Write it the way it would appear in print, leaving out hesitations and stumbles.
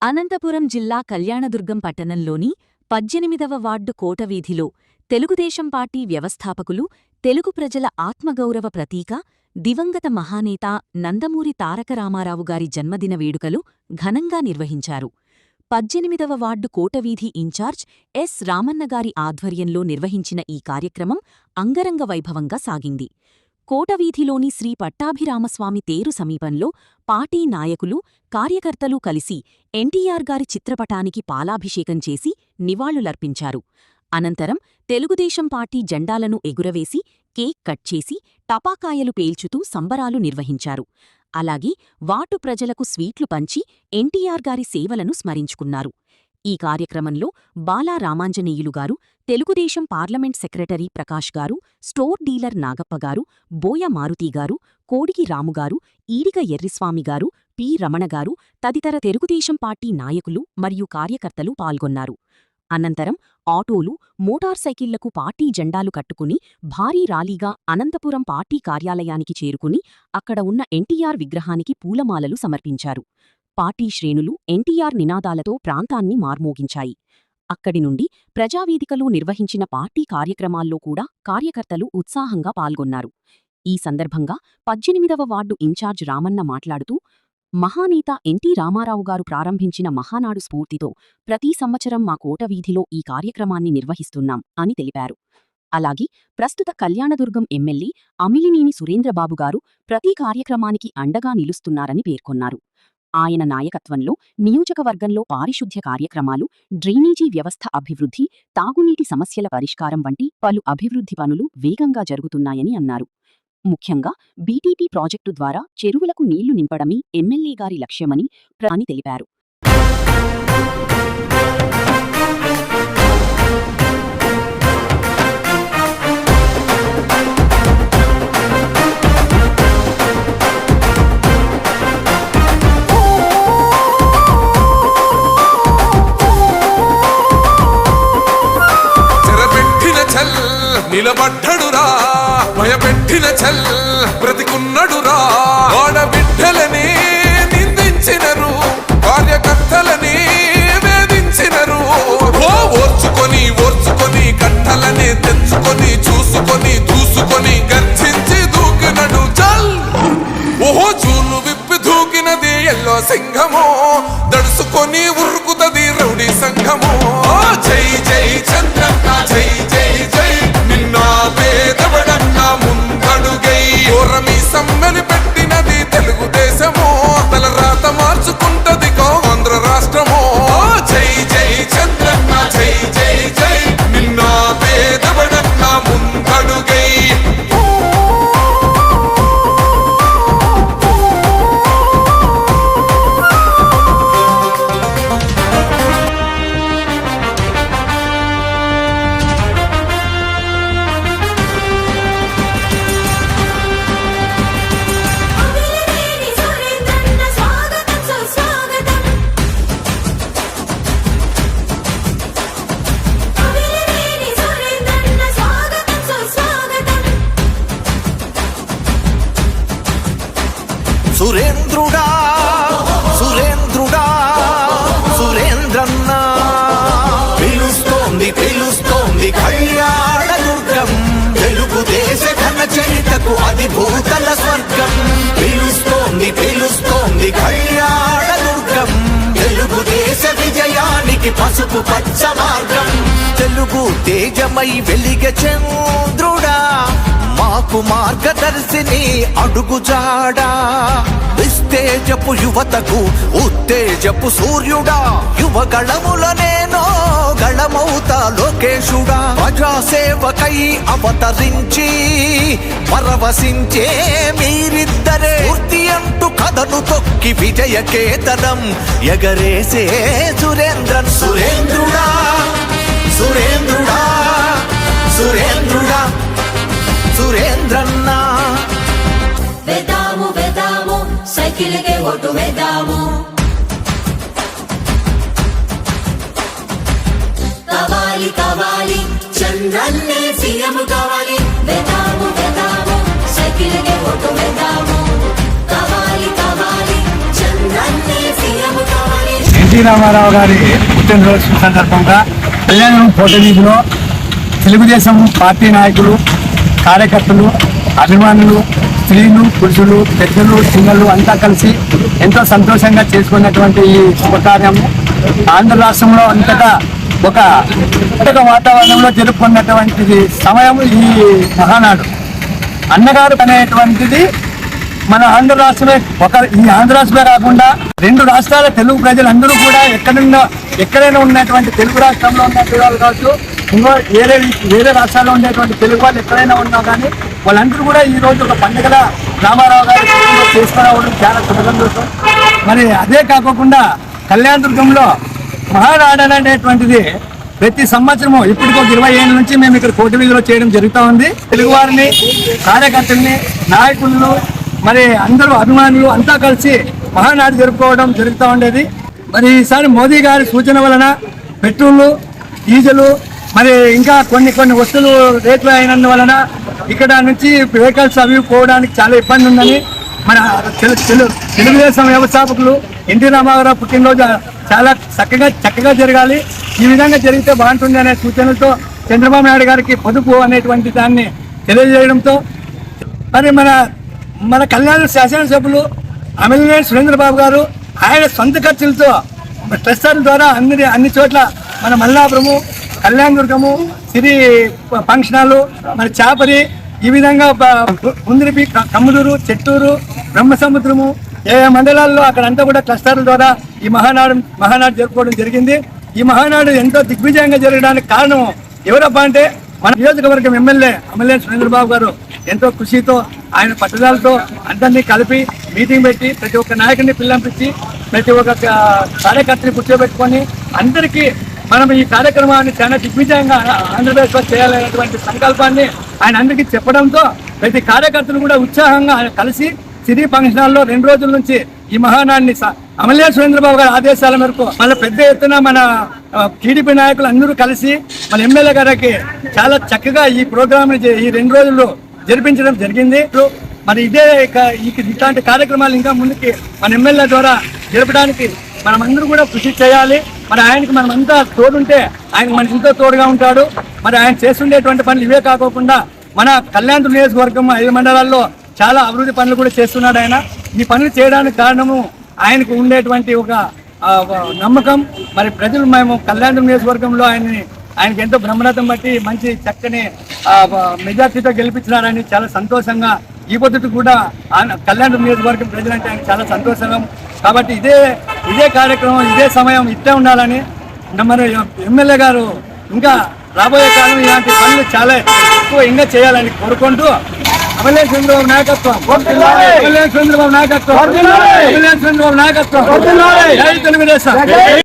అనంతపురం జిల్లా కళ్యాణదుర్గం పట్టణంలోని 18వ ward కోటవీధిలో Telugu Desam party వ్యవస్థాపకులు, తెలుగు ప్రజల ఆత్మగౌరవ ప్రతీక, దివంగత మహానేత నందమూరి తారక రామారావు గారి జన్మదిన వేడుకలు ఘనంగా నిర్వహించారు. 18వ వార్డు కోటవీధి ఇన్ఛార్జ్ ఎస్ రామన్నగారి ఆధ్వర్యంలో నిర్వహించిన ఈ కార్యక్రమం అంగరంగ వైభవంగా సాగింది. కోటవీధిలోని శ్రీ పట్టాభిరామస్వామి తేరు సమీపంలో పార్టీ నాయకులు, కార్యకర్తలు కలిసి ఎన్టీఆర్ గారి చిత్రపటానికి పాలాభిషేకం చేసి నివాళులర్పించారు. అనంతరం తెలుగుదేశం పార్టీ జెండాలను ఎగురవేసి, కేక్ కట్ చేసి, టపాకాయలు పేల్చుతూ సంబరాలు నిర్వహించారు. అలాగే వార్డు ప్రజలకు స్వీట్లు పంచి ఎన్టీఆర్ గారి సేవలను స్మరించుకున్నారు. ఈ కార్యక్రమంలో బాలా రామాంజనేయులు గారు, తెలుగుదేశం పార్లమెంట్ సెక్రటరీ ప్రకాష్ గారు, స్టోర్ డీలర్ నాగప్పగారు, బోయ మారుతీగారు, కోడికి రాముగారు, ఈడిగ ఎర్రిస్వామిగారు, పి రమణగారు తదితర తెలుగుదేశం పార్టీ నాయకులు మరియు కార్యకర్తలు పాల్గొన్నారు. అనంతరం ఆటోలు, మోటార్ సైకిళ్లకు పార్టీ జెండాలు కట్టుకుని భారీ ర్యాలీగా అనంతపురం పార్టీ కార్యాలయానికి చేరుకుని అక్కడ ఉన్న ఎన్టీఆర్ విగ్రహానికి పూలమాలలు సమర్పించారు. పార్టీ శ్రేణులు ఎన్టీఆర్ నినాదాలతో ప్రాంతాన్ని మార్మోగించాయి. అక్కడి నుండి ప్రజావేదికలో నిర్వహించిన పార్టీ కార్యక్రమాల్లో కూడా కార్యకర్తలు ఉత్సాహంగా పాల్గొన్నారు. ఈ సందర్భంగా 18వ వార్డు ఇన్ఛార్జ్ రామన్న మాట్లాడుతూ, మహానేత ఎన్టీ రామారావు గారు ప్రారంభించిన మహానాడు స్ఫూర్తితో ప్రతి సంవత్సరం మా కోటవీధిలో ఈ కార్యక్రమాన్ని నిర్వహిస్తున్నాం అని తెలిపారు. అలాగే ప్రస్తుత కళ్యాణదుర్గం ఎమ్మెల్యే అమిలినేని సురేంద్రబాబు గారు ప్రతి కార్యక్రమానికి అండగా నిలుస్తున్నారని పేర్కొన్నారు. ఆయన నాయకత్వంలో నియోజకవర్గంలో పారిశుద్ధ్య కార్యక్రమాలు, డ్రైనేజీ వ్యవస్థ అభివృద్ధి, తాగునీటి సమస్యల పరిష్కారం వంటి పలు అభివృద్ధి పనులు వేగంగా జరుగుతున్నాయని అన్నారు. ముఖ్యంగా బీటీపీ ప్రాజెక్టు ద్వారా చెరువులకు నీళ్లు నింపడమే ఎమ్మెల్యే గారి లక్ష్యమని అని తెలిపారు. నిలబడ్డడురా భయపెట్టిన చల్ బ్రతికున్నడురా ఆడబిడ్డలని నిందించినరు, కార్యకర్తలని వేధించినరు. ఓర్చుకొని ఓర్చుకొని కట్టలని తెచ్చుకొని చూసుకొని దూసుకొని గర్జించి దూకినడు చల్. ఓహో చూలు విప్పి దూకినది ఎల్లో సింహమో, దడుసుకొని ఉరుకుతది రౌడీ సంఘమో. జై జై చంద్రన్న జై జై జై, నిన్న పేదవడన్నా ముందడుగై. ఓరమి సమ్మెలి పెట్టినది తెలుగుదేశమో, తలరాత మార్చుకుంటది ఆంధ్ర రాష్ట్రమో. జై జై చంద్రన్న జై జై జై, నిన్న పేదవడన్నా ముందడుగై. సురేంద్రుడా సురేంద్రుడా సురేంద్రన్న పిలుస్తోంది పిలుస్తోంది కళ్యాణదుర్గం, తెలుగుదేశ ఘన చరితకు అది భూతల స్వర్గం. పిలుస్తోంది పిలుస్తోంది కళ్యాణదుర్గం, తెలుగుదేశ విజయానికి పసుపు పచ్చ మార్గం. తెలుగు తేజమై వెలిగె చంద్రుడా, మాకు మార్గదర్శిని అడుగుజాడా. విస్తేజపు యువతకు ఉత్తేజపు సూర్యుడా, యువగళముల నేనో గళమౌతా లోకేశుడా. ప్రజాసేవకై అవతరించి పరవశించే మీరిద్దరే పూర్తి అంటూ కథను తొక్కి విజయకేతనం ఎగరేసే సురేంద్రన్. సురేంద్రుడా సురేంద్రుడా సురేంద్రుడా సురేంద్రన్న. వేదాము వేదాము సైకిల్కే ఓటు వేదాము, కావాలి కావాలి చంద్రన్నే సీఎం కావాలి. వేదాము వేదాము సైకిల్కే ఓటు వేదాము, కావాలి కావాలి చంద్రన్నే సీఎం కావాలి. ఎన్టీ రామారావు గారి పుట్టినరోజు సందర్భంగా కళ్యాణం కోటవీధిలో తెలుగుదేశం పార్టీ నాయకులు, కార్యకర్తలు, అభిమానులు, స్త్రీలు, పురుషులు, పెద్దలు, చిన్నలు అంతా కలిసి ఎంతో సంతోషంగా చేసుకున్నటువంటి ఈ శుభకార్యము ఆంధ్ర రాష్ట్రంలో అంతటా ఒక వాతావరణంలో జరుపుకున్నటువంటిది సమయం ఈ మహానాడు. అన్నగారు అనేటువంటిది మన ఆంధ్ర రాష్ట్రమే ఈ ఆంధ్ర రాష్ట్రమే కాకుండా 2 రాష్ట్రాల తెలుగు ప్రజలందరూ కూడా ఎక్కడైనా ఉన్నటువంటి తెలుగు రాష్ట్రంలో ఉన్నటువంటి వాళ్ళు కావచ్చు, ఇంకో వేరే రాష్ట్రాల్లో ఉండేటువంటి తెలుగు వాళ్ళు ఎక్కడైనా ఉన్నా కానీ వాళ్ళందరూ కూడా ఈ రోజు ఒక పండుగల రామారావు గారి చేసుకురావడం చాలా సంతోషం. మరి అదే కాకుండా కళ్యాణదుర్గంలో మహానాడు అనేటువంటిది ప్రతి సంవత్సరము ఇప్పటికి ఒక 20 ఏళ్ళ నుంచి మేము ఇక్కడ కోటవీధిలో చేయడం జరుగుతూ ఉంది. తెలుగు వారిని, కార్యకర్తల్ని, నాయకులను, మరి అందరూ అభిమానులు అంతా కలిసి మహానాడు జరుపుకోవడం జరుగుతూ ఉండేది. మరి ఈసారి మోదీ గారి సూచన వలన పెట్రోలు, డీజిల్, మరి ఇంకా కొన్ని వస్తువులు రేట్లు అయినందువలన ఇక్కడ నుంచి వెహికల్స్ అవి పోవడానికి చాలా ఇబ్బంది ఉందని మన తెలుగుదేశం వ్యవస్థాపకులు ఎన్టీ రామారావు పుట్టినరోజు చాలా చక్కగా జరగాలి, ఈ విధంగా జరిగితే బాగుంటుంది అనే సూచనలతో చంద్రబాబు నాయుడు గారికి పొదుపు అనేటువంటి దాన్ని తెలియజేయడంతో మరి మన కళ్యాణ శాసనసభ్యులు అమిలినేని సురేంద్రబాబు గారు ఆయన సొంత ఖర్చులతో ట్రస్టర్ల ద్వారా అన్ని చోట్ల మన మల్లాపురము, కళ్యాణదుర్గము, సిరి ఫంక్షన్ హాలు, మన చాపరి, ఈ విధంగా ఉందిరిపి, కమ్ములూరు, చెట్టూరు, బ్రహ్మసముద్రము ఏ మండలాల్లో అక్కడంతా కూడా క్లస్టర్ల ద్వారా ఈ మహానాడు జరుపుకోవడం జరిగింది. ఈ మహానాడు ఎంతో దిగ్విజయంగా జరగడానికి కారణం ఎవరబ్బా అంటే మన నియోజకవర్గం ఎమ్మెల్యే అమిలినేని సురేంద్రబాబు గారు ఎంతో కృషితో, ఆయన పట్టుదలతో అందరినీ కలిపి మీటింగ్ పెట్టి ప్రతి ఒక్క నాయకుడిని పిల్లంపించి ప్రతి ఒక్క కార్యకర్తని కూర్చోబెట్టుకొని అందరికీ మనం ఈ కార్యక్రమాన్ని చాలా దిగ్విజయంగా ఆంధ్రప్రదేశ్లో చేయాలనేటువంటి సంకల్పాన్ని ఆయన అందరికీ చెప్పడంతో ప్రతి కార్యకర్తలు కూడా ఉత్సాహంగా ఆయన కలిసి సిరి ఫంక్షన్ హాల్లో 2 రోజుల నుంచి ఈ మహానాడిని అమిలినేని సురేంద్రబాబు గారి ఆదేశాల మేరకు మళ్ళీ పెద్ద ఎత్తున మన టీడీపీ నాయకులు అందరూ కలిసి మన ఎమ్మెల్యే గారికి చాలా చక్కగా ఈ ప్రోగ్రామ్ ఈ 2 రోజుల్లో జరిపించడం జరిగింది. మరి ఇట్లాంటి కార్యక్రమాలు ఇంకా ముందుకి మన ఎమ్మెల్యే ద్వారా జరపడానికి మనమందరూ కూడా కృషి చేయాలి. మరి ఆయనకి మనమంతా తోడుంటే ఆయన మన ఇంట్లో తోడుగా ఉంటాడు. మరి ఆయన చేస్తుండేటువంటి పనులు ఇవే కాకుండా మన కళ్యాణ నియోజకవర్గం 5 మండలాల్లో చాలా అభివృద్ధి పనులు కూడా చేస్తున్నాడు ఆయన. ఈ పనులు చేయడానికి కారణము ఆయనకు ఉండేటువంటి ఒక నమ్మకం. మరి ప్రజలు మేము కళ్యాణ నియోజకవర్గంలో ఆయనకి ఎంతో బ్రహ్మరథం బట్టి మంచి చక్కని మెజార్టీతో గెలిపించినారని చాలా సంతోషంగా ఈ పద్ధతి కూడా కళ్యాణ నియోజకవర్గం ప్రజలంటే ఆయన చాలా సంతోషంగా. కాబట్టి ఇదే కార్యక్రమం, ఇదే సమయం ఇట్టే ఉండాలని మన ఎమ్మెల్యే గారు ఇంకా రాబోయే కాలం ఇలాంటి పనులు చాలా ఎక్కువ ఇంకా చేయాలని కోరుకుంటూ అమిలినేని చంద్రబాబు నాయకత్వం, అమిలినేని చంద్రబాబు నాయకత్వం, అమిలినేని చంద్రబాబు నాయకత్వం, జై తెలుగుదేశం.